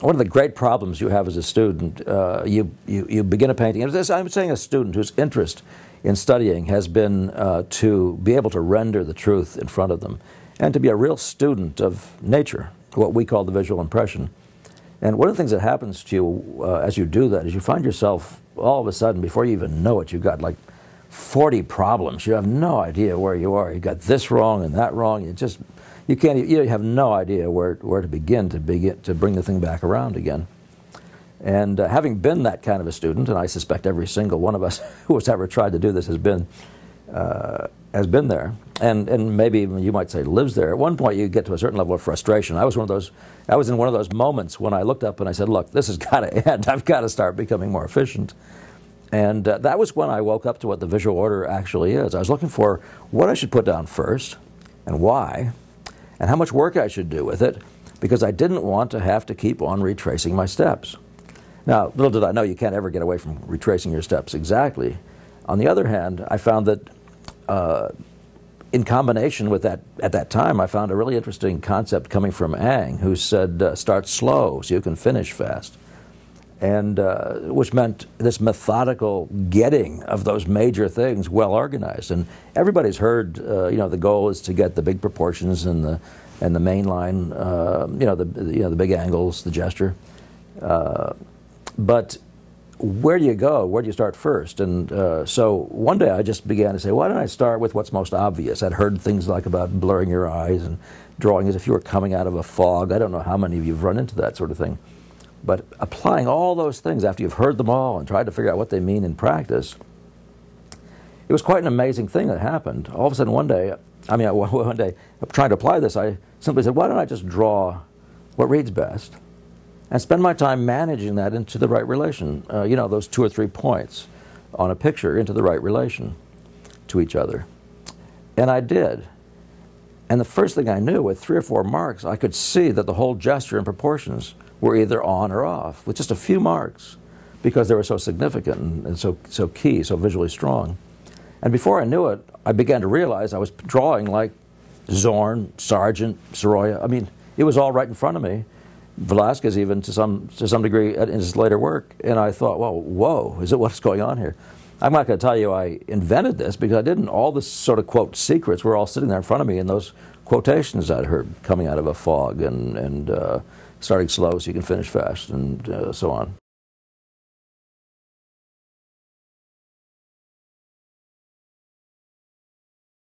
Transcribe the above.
One of the great problems you have as a student, you begin a painting. I'm saying a student whose interest in studying has been to be able to render the truth in front of them and to be a real student of nature, what we call the visual impression. And one of the things that happens to you as you do that is you find yourself all of a sudden, before you even know it, you've got like 40 problems. You have no idea where you are. You got this wrong and that wrong. You have no idea where to begin to bring the thing back around again. And having been that kind of a student, and I suspect every single one of us who has ever tried to do this has been there, and maybe even you might say lives there. At one point, you get to a certain level of frustration. I was in one of those moments when I looked up and I said, "Look, this has got to end. I've got to start becoming more efficient." And that was when I woke up to what the visual order actually is. I was looking for what I should put down first, and why, and how much work I should do with it, because I didn't want to have to keep on retracing my steps. Now, little did I know you can't ever get away from retracing your steps exactly. On the other hand, I found that in combination with that, at that time, I found a really interesting concept coming from Ang, who said, start slow so you can finish fast. And which meant this methodical getting of those major things well organized. And everybody's heard, the goal is to get the big proportions and the main line, the big angles, the gesture. But where do you go? Where do you start first? And so one day I just began to say, why don't I start with what's most obvious? I'd heard things like about blurring your eyes and drawing as if you were coming out of a fog. I don't know how many of you have run into that sort of thing. But applying all those things after you've heard them all and tried to figure out what they mean in practice, it was quite an amazing thing that happened. All of a sudden one day, trying to apply this, I simply said, why don't I just draw what reads best and spend my time managing that into the right relation, those 2 or 3 points on a picture into the right relation to each other. And I did. And the first thing I knew, with 3 or 4 marks, I could see that the whole gesture and proportions were either on or off, with just a few marks, because they were so significant and so key, so visually strong. And before I knew it, I began to realize I was drawing like Zorn, Sargent, Sorolla. I mean, it was all right in front of me. Velázquez even to some degree in his later work. And I thought, well, whoa, is it what's going on here? I'm not going to tell you I invented this, because I didn't. All the sort of, quote, secrets were all sitting there in front of me in those quotations I'd heard coming out of a fog and starting slow so you can finish fast and so on.